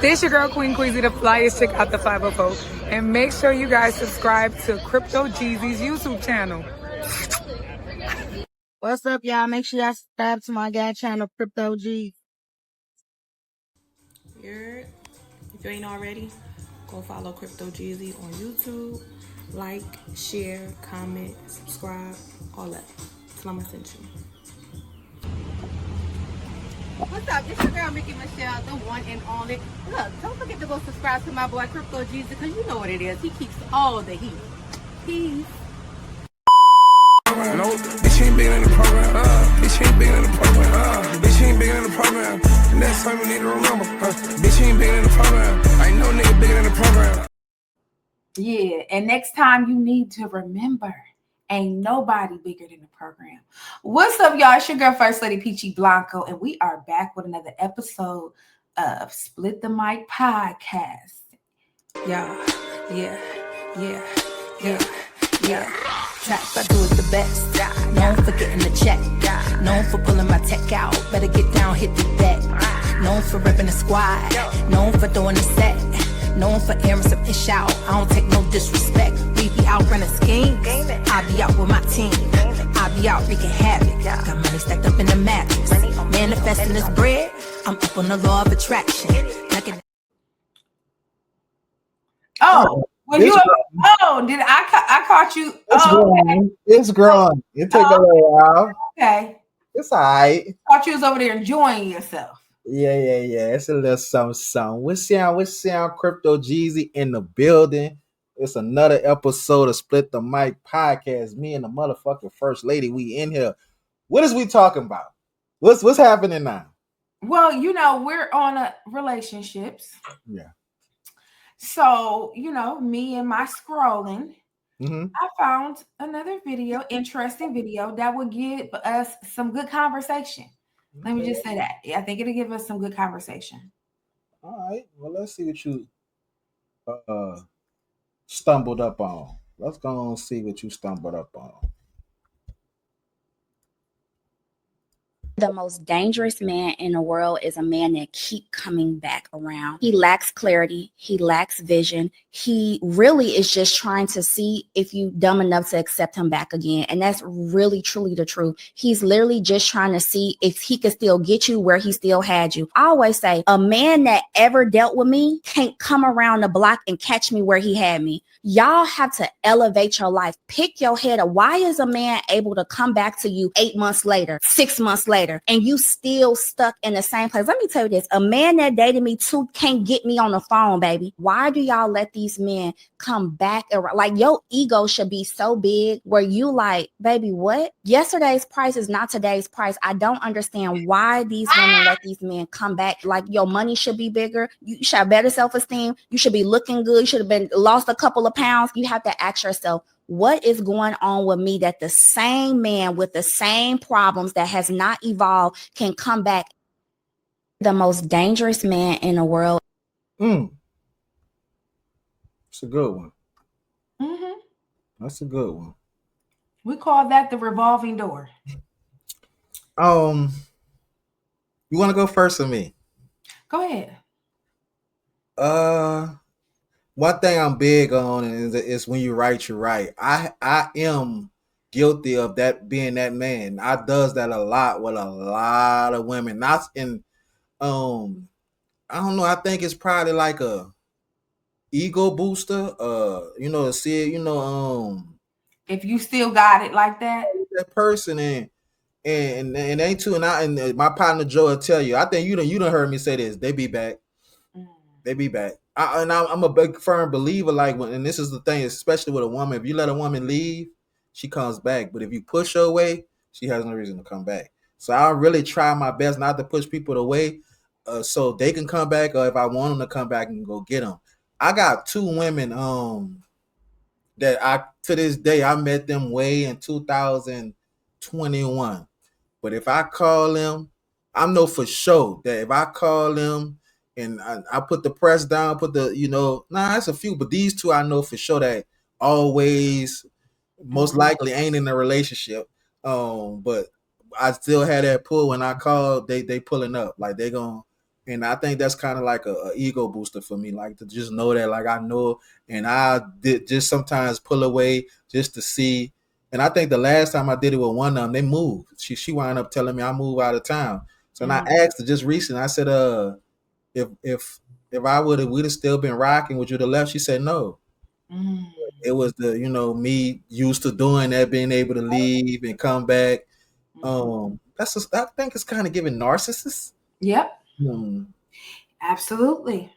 This your girl Queen Queasy, the flyest chick out the 504. And make sure you guys subscribe to Crypto Geezy's YouTube channel. What's up, y'all? Make sure y'all subscribe to my guy channel, Crypto G. If you ain't already, go follow Crypto Geezy on YouTube. Like, share, comment, subscribe, all that. Tell them I sent you. What's up? It's your girl Mickey Michelle, the one and only. Look, don't forget to go subscribe to my boy Crypto Geezy, because you know what it is. He keeps all the heat. Peace. No, bitch ain't bigger than the program. Bitch ain't bigger than the program. Bitch ain't bigger than the program. Next time you need to remember. Bitch ain't bigger than the program. I ain't no nigga bigger than the program. Yeah, and next time you need to remember, ain't nobody bigger than the program. What's up, y'all? It's your girl, First Lady Peachy Blanco, and we are back with another episode of Split the Mic Podcast. Yeah. Tracks I do is the best. Known for getting the check. Known for pulling my tech out. Better get down, hit the deck. Known for ripping the squad. Known for throwing the set. Known for airing some ish out. I don't take no disrespect. We be out running schemes. I be out with my team. I be out wreaking havoc. Got money stacked up in the mattress. Manifesting this bread. I'm up on the law of attraction. Well, did I caught you? It's growing. It's growing. It take a little while. Okay. It's all right. Thought you was over there enjoying yourself. Yeah. It's a little something. We're seeing Crypto Geezy in the building. It's another episode of Split the Mic Podcast. Me and the motherfucking First Lady, we in here. What is we talking about? What's happening now? Well, we're on relationships. Yeah. So, me and my scrolling, Mm-hmm. I found another interesting video that would give us some good conversation. Let me just say that. I think it'll give us some good conversation. All right. Well, let's see what you stumbled up on. Let's go and see what you stumbled up on. The most dangerous man in the world is a man that keep coming back around. He lacks clarity. He lacks vision. He really is just trying to see if you dumb enough to accept him back again. And that's really, truly the truth. He's literally just trying to see if he can still get you where he still had you. I always say a man that ever dealt with me can't come around the block and catch me where he had me. Y'all have to elevate your life. Pick your head up. Why is a man able to come back to you 8 months later, 6 months later, and you still stuck in the same place? Let me tell you this. A man that dated me too can't get me on the phone, baby. Why do y'all let these men come back around? Like, your ego should be so big where you like, baby, what? Yesterday's price is not today's price. I don't understand why these women let these men come back. Like, your money should be bigger. You should have better self-esteem. You should be looking good. You should have been lost a couple of pounds. You have to ask yourself, what is going on with me that the same man with the same problems that has not evolved can come back? The most dangerous man in the world. It's a good one. Mm-hmm. That's a good one. We call that the revolving door. You want to go first or me? Go ahead. One thing I'm big on is when you right, you're right. I am guilty of that, being that man. I does that a lot with a lot of women. Not in I don't know. I think it's probably like a ego booster. To see it, if you still got it like that person and ain't too. And my partner Joe will tell you. I think you done heard me say this. They be back. They be back. I'm a big firm believer, like, and this is the thing, especially with a woman, if you let a woman leave, she comes back. But if you push her away, she has no reason to come back. So I really try my best not to push people away, so they can come back, or if I want them to come back and go get them. I got two women that to this day, I met them way in 2021. But if I call them, I know for sure that if I call them and I put the press down, it's a few, but these two I know for sure that always, most likely ain't in a relationship. But I still had that pull when I call, they pulling up. Like, they gonna And I think that's kind of like a ego booster for me, like to just know that, like I know, and I did just sometimes pull away just to see. And I think the last time I did it with one of them, they moved. She wound up telling me I moved out of town. So and I asked her just recently. I said, if I we'd have still been rocking, would you have left? She said no. It was the me used to doing that, being able to leave and come back. That's just, I think it's kind of giving narcissists. Yep. Absolutely.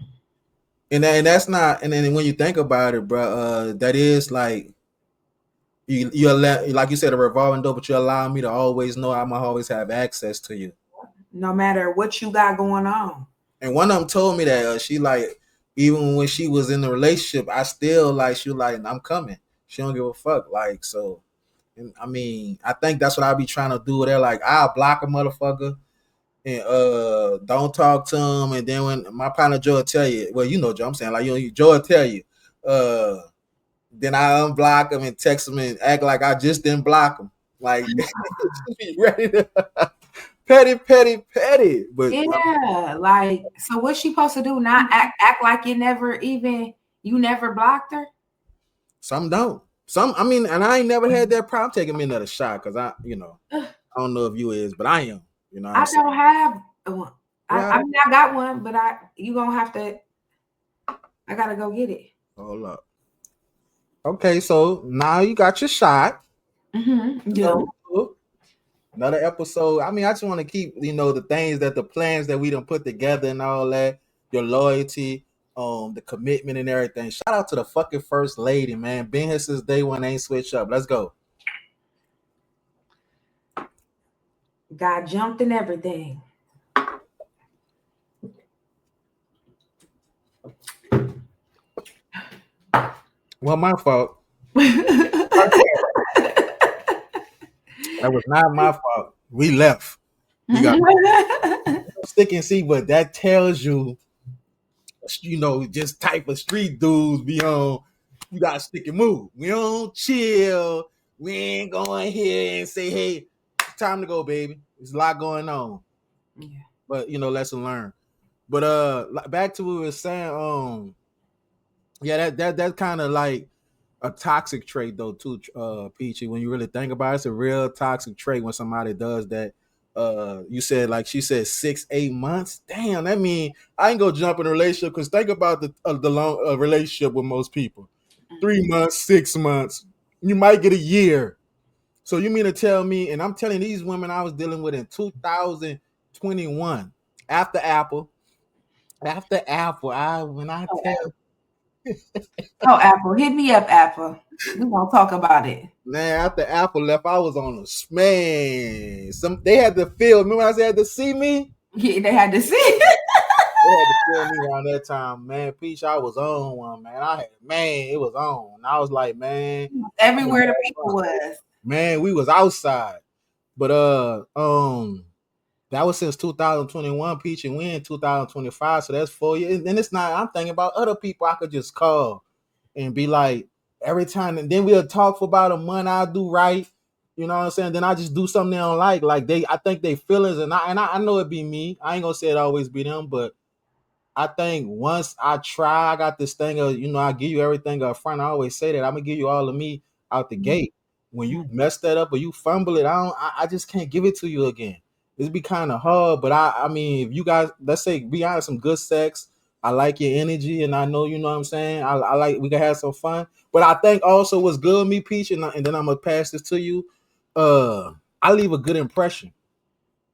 And that's not. And then when you think about it, bro, that is like you allow, like you said, a revolving door, but you allow me to always know I'm gonna always have access to you, no matter what you got going on. And one of them told me that she like, even when she was in the relationship, I still like, she was like, I'm coming. She don't give a fuck. Like, so, and I mean, I think that's what I be trying to do with her. Like, I'll block a motherfucker and don't talk to him. And then when my partner Joe will tell you, well, you know, Joe, I'm saying, like, Joe will tell you, then I unblock him and text him and act like I just didn't block him. Like, be ready to petty. But yeah, like, so what's she supposed to do? Not act like you never blocked her? Some don't. Some, I mean, and I ain't never had that problem taking me another shot because I don't know if you is, but I am. You know, I don't have one. I mean, I got one, but you gonna have to. I gotta go get it. Hold up. Okay, so now you got your shot. Yeah. Another episode. I mean, I just want to keep, the things the plans that we done put together and all that. Your loyalty, the commitment and everything. Shout out to the fucking first lady, man. Been here since day one, ain't switched up. Let's go. Got jumped and everything. Well, my fault. That was not my fault. We left. We got stick and see, but that tells you, just type of street dudes be on. You gotta stick and move. We don't chill. We ain't going here and say, hey, it's time to go, baby. There's a lot going on. Yeah. But lesson learned. But back to what we were saying, yeah, that's kind of like a toxic trait though too, Peachy. When you really think about it, it's a real toxic trait when somebody does that. You said, like she said, 6-8 months. Damn, that mean I ain't gonna jump in a relationship, because think about the long relationship with most people. 3 months, 6 months, you might get a year. So you mean to tell me? And I'm telling these women I was dealing with in 2021 after Apple. After Apple, tell. Oh, Apple, hit me up, Apple. We gonna talk about it. Man, after Apple left, I was on a man. They had to feel. Remember I said they had to see me? Yeah, they had to see. They had to feel me around that time, man. Peach, I was on one, man. It was on. I was like, man, everywhere the people was. Man, we was outside. But that was since 2021, Peach, and we in 2025, so that's 4 years. And it's not. I'm thinking about other people I could just call and be like, every time, and then we'll talk for about a month. I'll do right, you know what I'm saying? Then I just do something they don't like. Like I think they feelings, and I know it be me. I ain't gonna say it always be them, but I think once I try, I got this thing of, I give you everything up front. I always say that I'm gonna give you all of me out the gate. When you mess that up or you fumble it, I just can't give it to you again. It'd be kind of hard, but I mean, if you guys, let's say, be honest, some good sex, I like your energy, and I know, you know what I'm saying, I like, we can have some fun. But I think also what's good with me, Peach, and then I'm gonna pass this to you. I leave a good impression,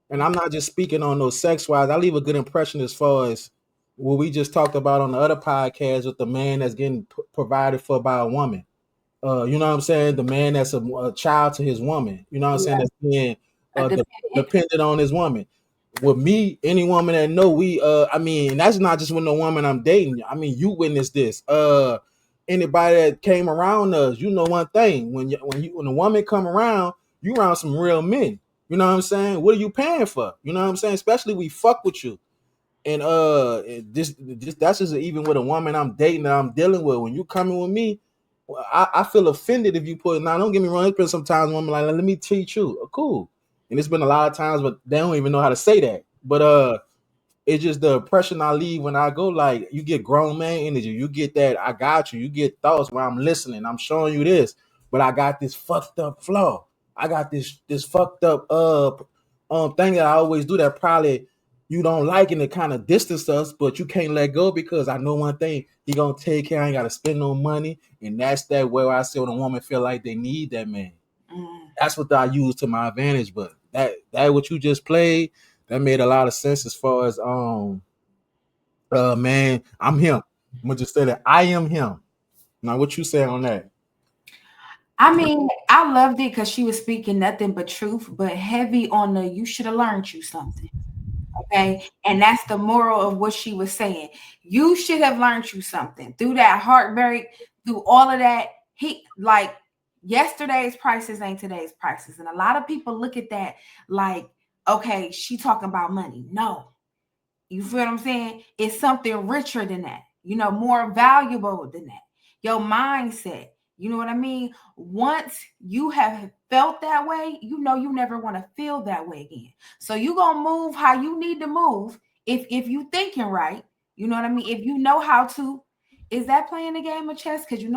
and I'm not just speaking on those sex wise. I leave a good impression as far as what we just talked about on the other podcast with the man that's getting provided for by a woman. You know what I'm saying? The man that's a child to his woman. You know what I'm saying? That's being dependent on his woman. With me, any woman that know I mean, that's not just with no woman I'm dating. I mean, you witness this. Anybody that came around us, you know one thing. When a woman come around, you around some real men. You know what I'm saying? What are you paying for? You know what I'm saying? Especially we fuck with you. And this that's just even with a woman I'm dating that I'm dealing with. When you coming with me, I feel offended if you put. Now, don't get me wrong. It's been sometimes women like, let me treat you cool, and it's been a lot of times, but they don't even know how to say that. But It's just the impression I leave when I go. Like, you get grown man energy. You get that I got you. You get thoughts where I'm listening. I'm showing you this, but I got this fucked up flaw. I got this fucked up thing that I always do that probably you don't like, and it kind of distance us, but you can't let go because I know one thing: he gonna take care. I ain't gotta spend no money, and that's that where I see when a woman feel like they need that man. That's what I use to my advantage. But that what you just played, that made a lot of sense as far as man, I'm him. I'm gonna just say that I am him. Now, what you say on that? I mean, I loved it because she was speaking nothing but truth, but heavy on the you should have learned you something. Okay. And that's the moral of what she was saying. You should have learned you something through that heartbreak, through all of that. He like yesterday's prices ain't today's prices. And a lot of people look at that like, okay, she talking about money. No, you feel what I'm saying? It's something richer than that, more valuable than that. Your mindset, you know what I mean? Once you have felt that way, you never want to feel that way again. So you gonna move how you need to move if you thinking right, you know what I mean? If you know how to, is that playing the game of chess? Because you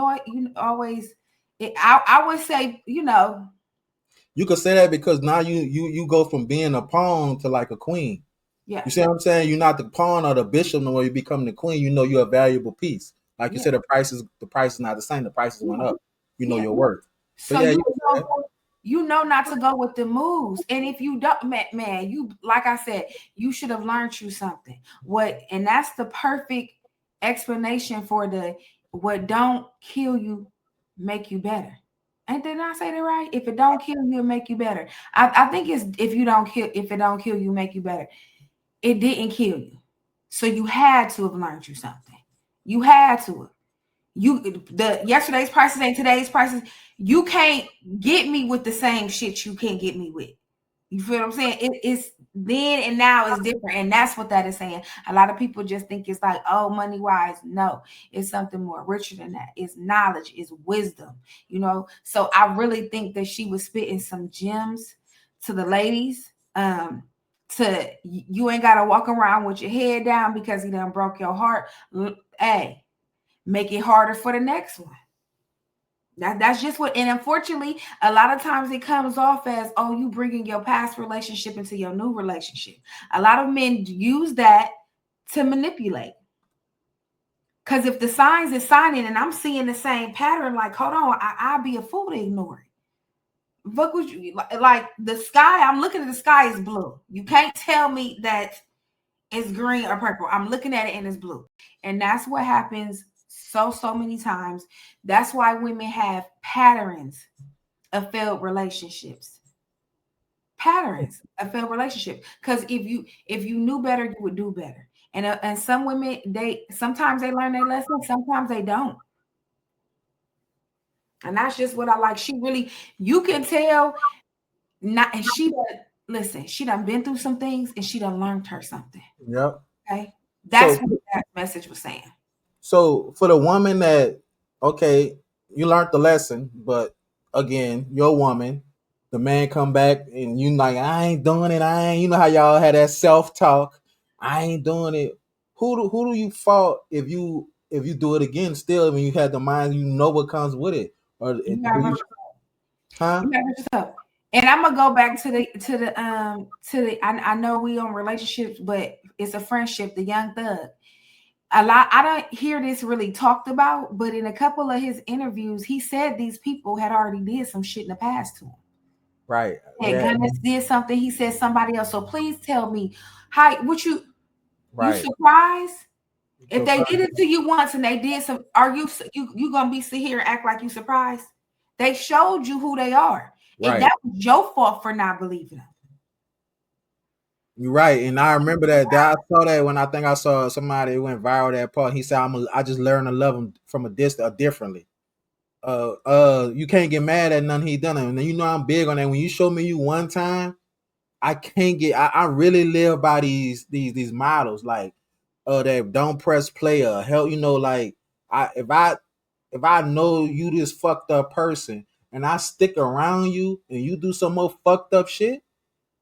always I would say, You could say that because now you go from being a pawn to like a queen. yeah. You see what I'm saying? You're not the pawn or the bishop no more. You become the queen. You know you're a valuable piece. Like you said, the price is not the same. The prices went up. You know your worth. So yeah, you know not to go with the moves. And if you don't, man, you like I said, you should have learned you something. And that's the perfect explanation for what don't kill you, make you better. And did I say that right? If it don't kill you, make you better. I think it's if it don't kill you, make you better. It didn't kill you. So you had to have learned you something. You had to. Yesterday's prices ain't today's prices. You can't get me with the same shit you can't get me with. You feel what I'm saying? It's then and now is different, and that's what that is saying. A lot of people just think it's like, oh, money wise. No, it's something more richer than that. It's knowledge, it's wisdom. So I really think that she was spitting some gems to the ladies. You ain't gotta walk around with your head down because he done broke your heart. Hey, make it harder for the next one. That's just what, and unfortunately, a lot of times it comes off as, oh, you bringing your past relationship into your new relationship. A lot of men use that to manipulate. Because if the signs is signing and I'm seeing the same pattern, like, hold on, I'll be a fool to ignore it. What would you like the sky? I'm looking at the sky is blue. You can't tell me that it's green or purple. I'm looking at it and it's blue. And that's what happens so many times. That's why women have patterns of failed relationships. Patterns of failed relationship. Because if you knew better, you would do better. And some women, sometimes they learn their lesson, sometimes they don't. And that's just what I like. She really, you can tell not, and she listen, she done been through some things and she done learned her something. Yep. Okay. That's what that message was saying. So for the woman that, okay, you learned the lesson, but again, you're a woman, the man come back and you like, I ain't doing it. You know how y'all had that self-talk. I ain't doing it. Who do you fault if you do it again still when you had the mind, you know what comes with it? Or huh? And I'm gonna go back to the I know we on relationships, but it's a friendship, the Young Thug. A lot, I don't hear this really talked about, but in a couple of his interviews, he said these people had already did some shit in the past to him. Right. And Gunnis did something. He said somebody else. So please tell me, you surprised? If they did it to you once and they did some, are you gonna be sit here and act like you surprised? They showed you who they are, and that was your fault for not believing them. You're right, and I remember that. I saw that when I saw somebody it went viral that part. He said, "I just learned to love him from a distance, differently." You can't get mad at none he done, and I'm big on that. When you show me you one time, I can't get. I really live by these models like, that don't press play or help. Like if I know you this fucked up person and I stick around you and you do some more fucked up shit,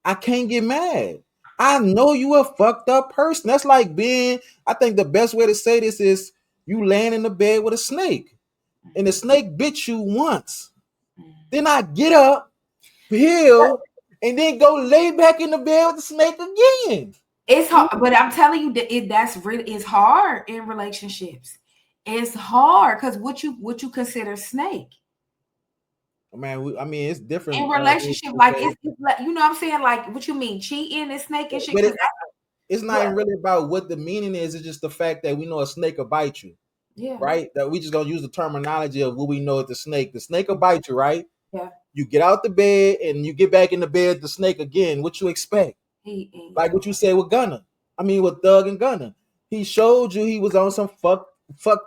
I can't get mad. I know you a fucked up person. That's like being, I think the best way to say this is you laying in the bed with a snake and the snake bit you once. Then I get up, heal, and then go lay back in the bed with the snake again. It's hard, but I'm telling you that that's really it's hard in relationships. It's hard because what you consider snake Man, I mean, it's different. in relationship, like it's like, you know what I'm saying? Like what you mean cheating and snake and shit? But Because it's not even really about what the meaning is. It's just the fact that we know a snake will bite you, yeah, right? That we just gonna use the terminology of what we know at the snake. The snake will bite you, right? yeah. You get out the bed and you get back in the bed, the snake again. What you expect? Like Yeah. what you said with Gunner. I mean, with Thug and Gunner. He showed you he was on some fuck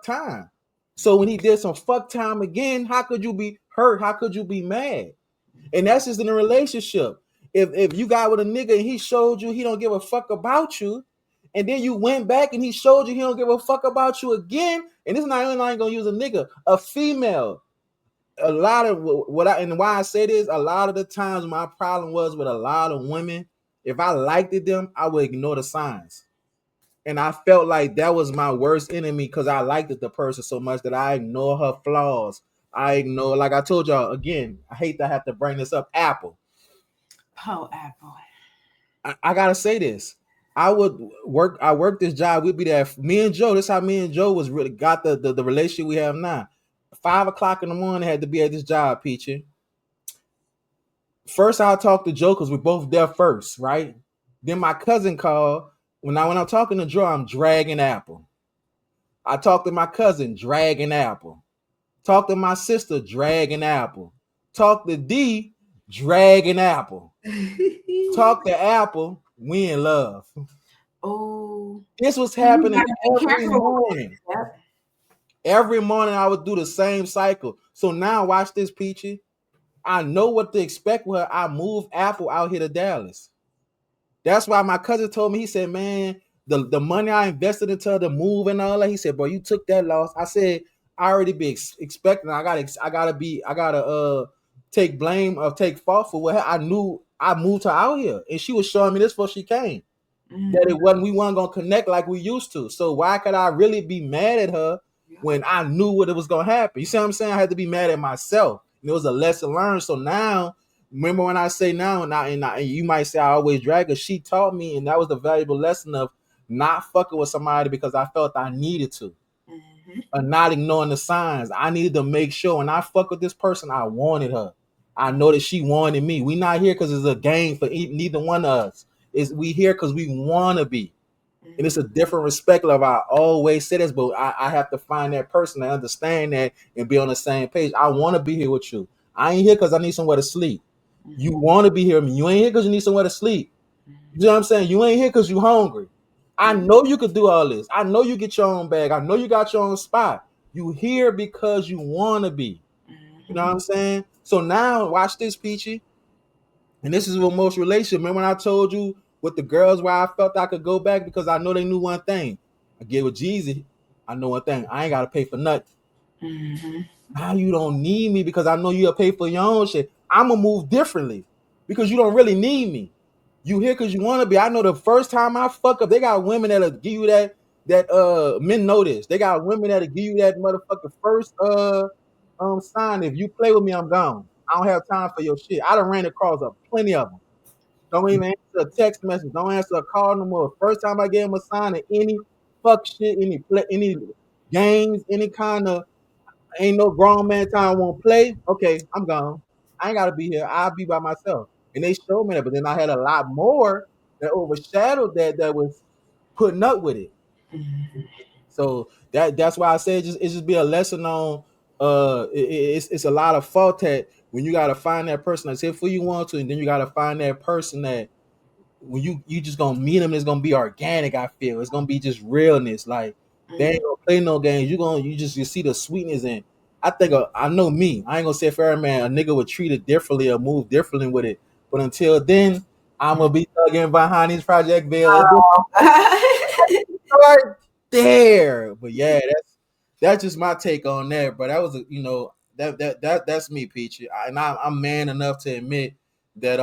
time. So when he did some fuck time again, how could you be hurt? How could you be mad? And that's just in a relationship. If you got with a nigga and he showed you he don't give a fuck about you, and then you went back and he showed you he don't give a fuck about you again, and this is not even I ain't gonna use a nigga, a female. A lot of what I and why I say this, a lot of the times my problem was with a lot of women, if I liked it them, I would ignore the signs. And I felt like that was my worst enemy because I liked it, the person so much that I ignore her flaws. I ignore, like I told y'all again, I hate to have to bring this up. Apple. Oh, Apple. I gotta say this. I worked this job. We'd be there. Me and Joe, this how me and Joe was really got the relationship we have now. 5 o'clock in the morning, had to be at this job, Peachy. First, I'll talk to Joe because we're both there first, right? Then my cousin called. When I'm talking to Joe, I'm dragging Apple. I talk to my cousin, dragging Apple. Talk to my sister, dragging Apple. Talk to D, dragging Apple. Talk to Apple, we in love. Oh, This was you happening gotta be every careful. morning. Every morning I would do the same cycle. So now watch this, Peachy. I know what to expect with her. I moved Apple out here to Dallas. That's why my cousin told me, he said, man, the money I invested into the move and all that, he said, bro, you took that loss. I said, I already be expecting. I gotta take blame or take fault for what I knew. I moved her out here and she was showing me this before she came. That it wasn't, we weren't gonna connect like we used to. So why could I really be mad at her when I knew what it was gonna happen? You see what I'm saying? I had to be mad at myself. And it was a lesson learned. So now, remember when I say now, and you might say I always drag her. She taught me, and that was the valuable lesson of not fucking with somebody because I felt I needed to, or not ignoring the signs. I needed to make sure when I fuck with this person, I wanted her. I know that she wanted me. We not here because it's a game for neither one of us. Is we here because we want to be. And it's a different respect level. I always say this, but I have to find that person to understand that and be on the same page. I want to be here with you. I ain't here because I need somewhere to sleep. You want to be here with me. You ain't here because you need somewhere to sleep. You know what I'm saying? You ain't here because you hungry. I know you could do all this. I know you get your own bag. I know you got your own spot. You here because you want to be. You know what I'm saying? So now watch this, Peachy. And this is what most relationships. Remember when I told you with the girls where I felt I could go back because I know they knew one thing. I get with Geezy. I know one thing. I ain't gotta pay for nothing. Now you don't need me because I know you'll pay for your own shit. I'ma move differently because you don't really need me. You here because you want to be. I know the first time I fuck up, they got women that'll give you that men know this. They got women that'll give you that motherfucker first sign. If you play with me, I'm gone. I don't have time for your shit. I done ran across plenty of them. Don't even answer a text message. Don't answer a call no more. First time I gave him a sign of any fuck shit, any games, any kind of ain't no grown man time won't play. Okay, I'm gone. I ain't gotta be here. I'll be by myself. And they showed me that, but then I had a lot more that overshadowed that was putting up with it. So that's why I say it just be a lesson on it's a lot of fault that when you gotta find that person that's here for you want to, and then you gotta find that person that when you just gonna meet them, it's gonna be organic. I feel it's gonna be just realness. Like they ain't gonna play no games. You see the sweetness in. I think I know me. I ain't gonna say for every man a nigga would treat it differently or move differently with it. But until then, I'm gonna be thugging behind these project bills right there. But yeah, that's just my take on that. But that was that's me, Peachy. I'm man enough to admit that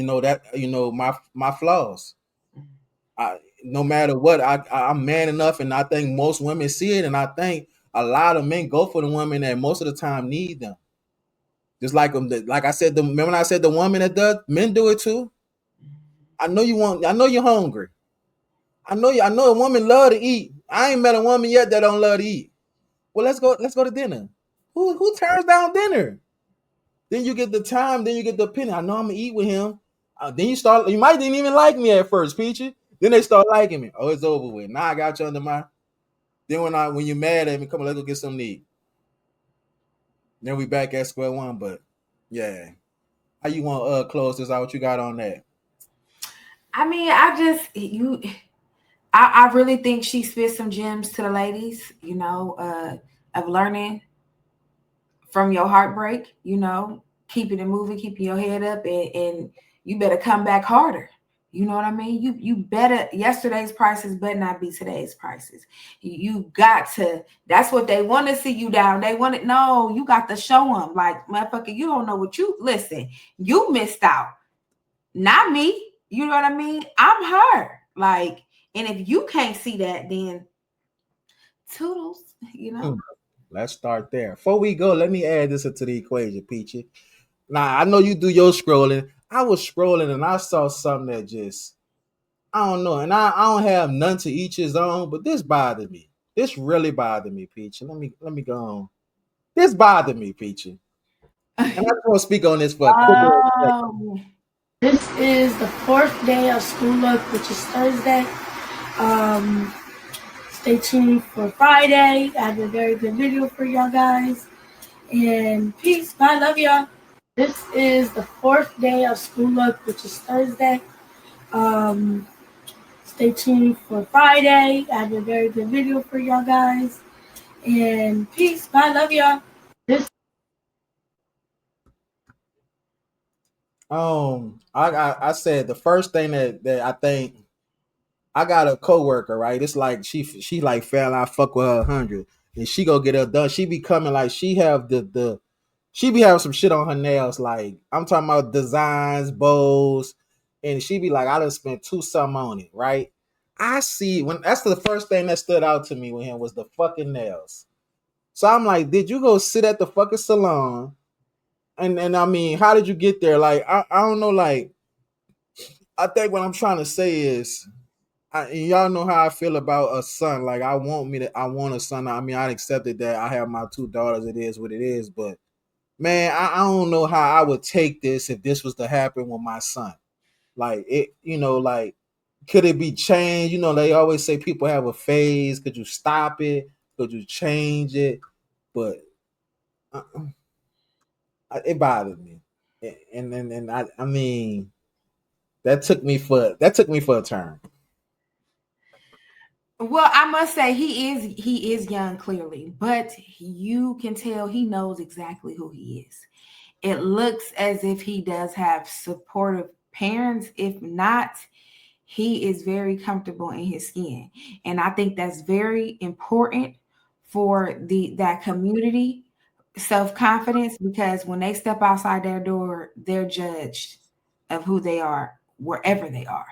my flaws. No matter what, I'm man enough, and I think most women see it, and I think a lot of men go for the women that most of the time need them. Just like like I said, remember when I said the woman that does, men do it too. I know you want. I know you're hungry. I know you. I know a woman love to eat. I ain't met a woman yet that don't love to eat. Well, let's go. Let's go to dinner. Who turns down dinner? Then you get the time. Then you get the opinion. I know I'm gonna eat with him. Then you start. You might didn't even like me at first, Peachy. Then they start liking me. Oh, it's over with. Now I got you under my. Then when you're mad at me, come on, let's go get something to eat. Then we back at square one. But yeah, how you want close this out? What you got on that? I mean, I really think she spit some gems to the ladies, of learning from your heartbreak, keeping it moving, keeping your head up, and you better come back harder. You know what I mean? You better, yesterday's prices better not be today's prices. You got to, that's what they want to see you down. They want it. No, you got to show them like, motherfucker, you don't know listen, you missed out. Not me. You know what I mean? I'm her. Like, and if you can't see that, then toodles, Let's start there. Before we go, let me add this into the equation, Peachy. Now, I know you do your scrolling. I was scrolling and I saw something that just, I don't know. And I don't have none to each his own, but this bothered me. This really bothered me, Peachy. Let me go on. This bothered me, Peachy. And I just want to speak on this for a quick little second. This is the 4th day of school up, which is Thursday. Stay tuned for Friday. I have a very good video for y'all guys. And peace. Bye. Love y'all. This is the 4th day of school up, which is Thursday. Stay tuned for Friday. I have a very good video for y'all guys. And peace. Bye. Love y'all. I said the first thing that I think, I got a coworker, right? It's like she like fell out, fuck with her 100, and she go get her done. She be coming like she have she be having some shit on her nails, like I'm talking about designs, bows, and she be like, I done spent two something on it, right? I see when that's the first thing that stood out to me with him was the fucking nails. So I'm like, did you go sit at the fucking salon? And I mean, how did you get there? Like, I don't know, like, I think what I'm trying to say is, y'all know how I feel about a son. Like, I want a son. I mean, I accepted that I have my two daughters. It is what it is. But man, I don't know how I would take this if this was to happen with my son. Like it, like, could it be changed? They always say people have a phase. Could you stop it? Could you change it? But it bothered me, and I mean, that took me for a turn. Well, I must say he is young, clearly, but you can tell he knows exactly who he is. It looks as if he does have supportive parents. If not, he is very comfortable in his skin. And I think that's very important for that community, self-confidence, because when they step outside their door, they're judged of who they are wherever they are.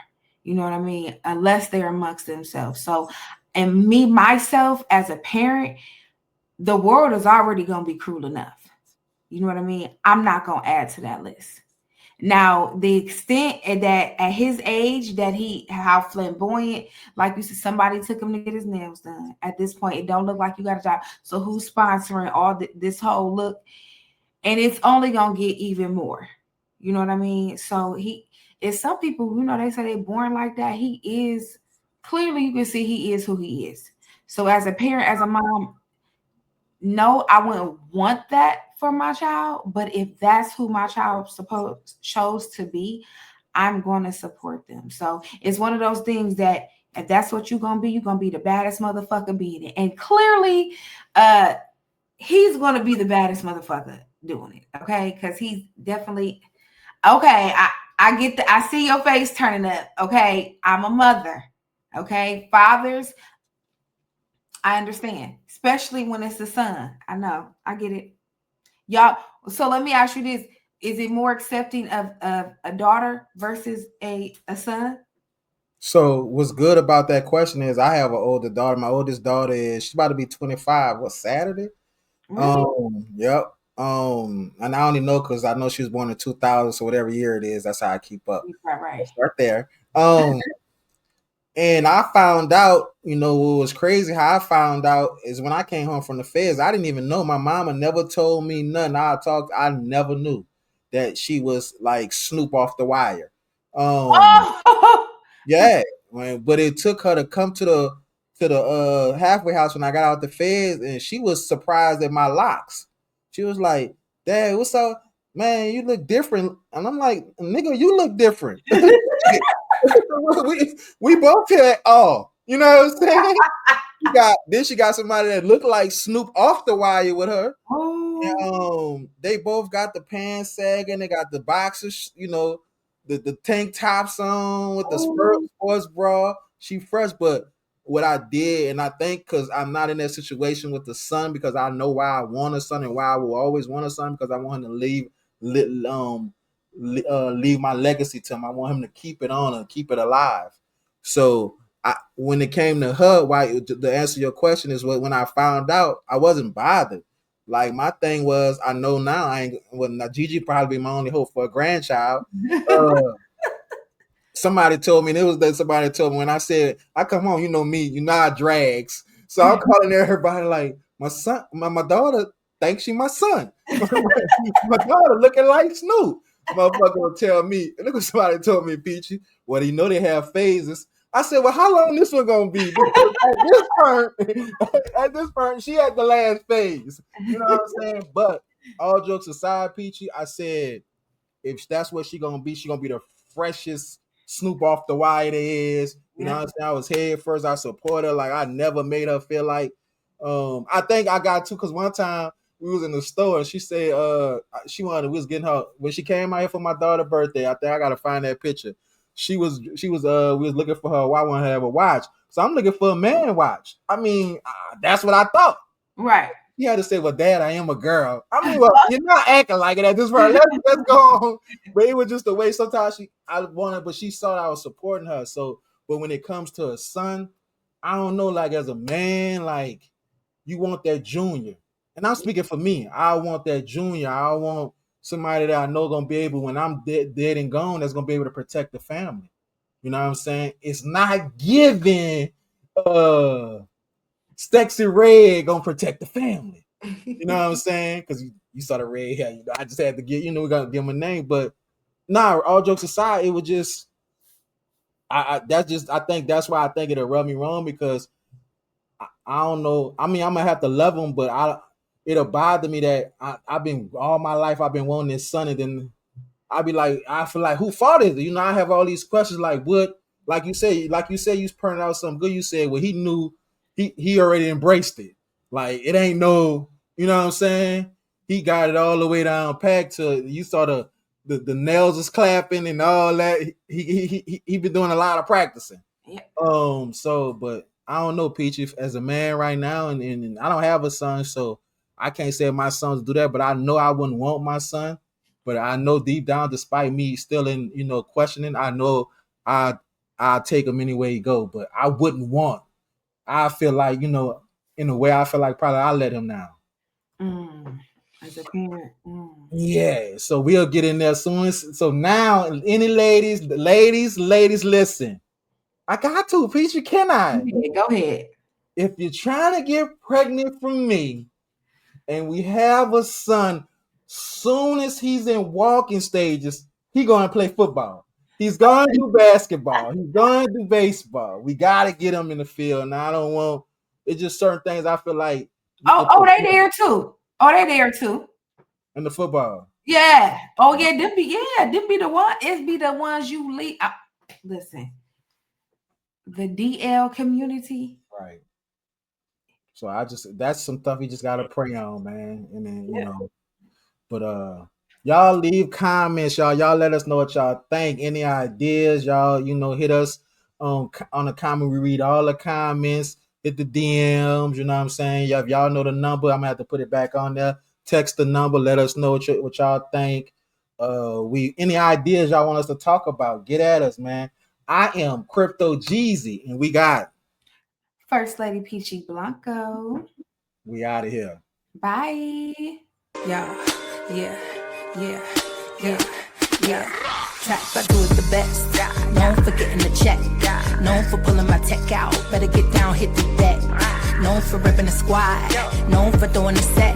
You know what I mean? Unless they're amongst themselves. So, and me, myself, as a parent, the world is already going to be cruel enough. You know what I mean? I'm not going to add to that list. Now, the extent that at his age, how flamboyant, like you said, somebody took him to get his nails done. At this point, it don't look like you got a job. So who's sponsoring all this whole look? And it's only going to get even more. You know what I mean? So it's some people, they say they're born like that. He is, clearly you can see he is who he is. So as a parent, as a mom, no, I wouldn't want that for my child. But if that's who my child chose to be, I'm going to support them. So it's one of those things that if that's what you're going to be the baddest motherfucker being it. And clearly, he's going to be the baddest motherfucker doing it. Okay. Because he's definitely, okay. I see your face turning up. Okay. I'm a mother. Okay. Fathers, I understand, especially when it's the son. I know. I get it. Y'all. So let me ask you this. is it more accepting of a daughter versus a son? So what's good about that question is I have an older daughter. My oldest daughter she's about to be 25. What, Saturday? Really? Yep. And I only know because I know she was born in 2000, so whatever year it is, that's how I keep up. Right. Let's start there. And I found out, what was crazy, how I found out is when I came home from the feds, I didn't even know. My mama never told me nothing. I never knew that she was like Snoop off the wire. Oh, Yeah, but it took her to come to the halfway house when I got out the feds, and she was surprised at my locks. She was like, "Dad, what's up, man? You look different." And I'm like, "Nigga, you look different." we both feel you know what I'm saying? She got somebody that looked like Snoop off the wire with her. oh. And, they both got the pants sagging. They got the boxers, the tank tops on with the sports bra. She fresh, but what I did, and I think because I'm not in that situation with the son, because I know why I want a son and why I will always want a son, because I want him to leave my legacy to him. I want him to keep it on and keep it alive. So when it came to her, why the answer to your question is when I found out, I wasn't bothered. Like my thing was, I know now Gigi probably be my only hope for a grandchild. Somebody told me, and it was that somebody told me when I said I come home, me, I drags. So I'm calling everybody like my son, my daughter thinks she my son. My daughter looking like Snoop. Motherfucker will tell me, and look what somebody told me, Peachy. Well, they have phases. I said, well, how long this one gonna be? Because at this point, she had the last phase. You know what I'm saying? But all jokes aside, Peachy, I said, if that's what she gonna be the freshest Snoop off the wire there is. You know what I'm saying? I was head first. I support her. Like I never made her feel like. I think I got to, because one time we was in the store and she said we was getting her when she came out here for my daughter's birthday. I think I gotta find that picture. We was looking for her. Why I want her to have a watch? So I'm looking for a man watch. I mean, that's what I thought. Right. He had to say, well, Dad, I am a girl. I mean, well, you're not acting like it at this point. Let's go on. But it was just the way sometimes but she saw I was supporting her. So, but when it comes to a son, I don't know, like as a man, like you want that junior. And I'm speaking for me. I want that junior. I want somebody that I know gonna be able, when I'm dead and gone, that's gonna be able to protect the family. You know what I'm saying? It's not giving Stexy Red gonna protect the family. You know what I'm saying? Because you saw the red hair. I just had to get, we gotta give him a name. But all jokes aside, it was just I think that's why I think it'll rub me wrong, because I don't know. I mean, I'm gonna have to love him, but it'll bother me that I've been all my life I've been wanting this son, and then I feel like who fault is it? I have all these questions like what, like you say, you pointed out something good. You said, well, he knew, he already embraced it. Like it ain't no, you know what I'm saying? He got it all the way down packed to, you saw the nails is clapping and all that. He been doing a lot of practicing. Yeah. So, but I don't know, Peachy, as a man right now, and I don't have a son, so I can't say my sons do that, but I know I wouldn't want my son. But I know deep down, despite me still in, questioning, I know I take him any way he go. But I wouldn't want. I feel like, in a way, I feel like probably I'll let him now. As a parent. Yeah. So we'll get in there soon. So now, any ladies, listen. I got to, Peachy, can I? Go ahead. If you're trying to get pregnant from me, and we have a son, soon as he's in walking stages, he going to play football. He's going to do basketball. He's going to do baseball. We got to get him in the field. And I don't want, it's just certain things I feel like. They there too. They there too. In the football. Yeah. Oh yeah, them be the one. It's be the ones you lead. Listen, the DL community. Right. So that's some stuff you just gotta pray on, man. And then but y'all leave comments, y'all. Y'all let us know what y'all think. Any ideas, y'all, hit us on the comment. We read all the comments, hit the DMs, you know what I'm saying? If y'all know the number, I'm gonna have to put it back on there. Text the number, let us know what y'all think. We any ideas y'all want us to talk about, get at us, man. I am Crypto Geezy, and we got First Lady Peachy Blanco. we out of here. Bye. Yeah. Tracks I do is the best. Known for getting the check. Known for pulling my tech out. Better get down, hit the deck. Known for ripping the squad. Known for throwing the set.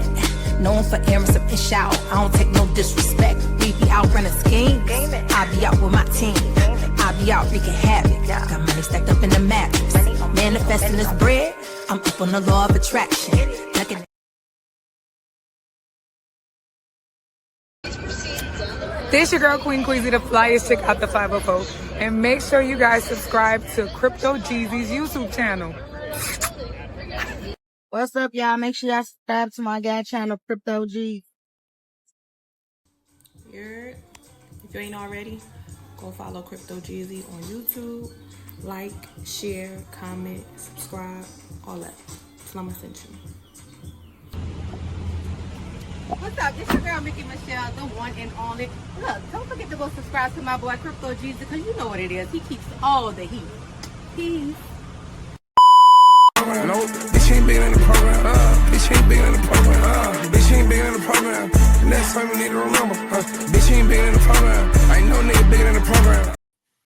Known for airing some ish out. I don't take no disrespect. We be out running schemes. I be out with my team. I be out wreaking havoc. Got money stacked up in the mattress. Manifesting this bread. I'm up on the law of attraction. This your girl Queen Queasy, the flyest chick out the 504. And make sure you guys subscribe to Crypto Jeezy's YouTube channel. What's up, y'all? Make sure y'all subscribe to my guy channel, Crypto G. If you ain't already, go follow Crypto Geezy on YouTube. Like, share, comment, subscribe, all that. Slum Ascension. What's up? It's your girl Mickey Michelle, the one and only. Look, don't forget to go subscribe to my boy Crypto Jeezy, because you know what it is. He keeps all the heat. Peace. No, bitch ain't bigger than the program. Bitch ain't bigger than the program. Bitch ain't bigger than the program. Next time we need to remember. Bitch ain't bigger than the program. I ain't no nigga bigger than the program.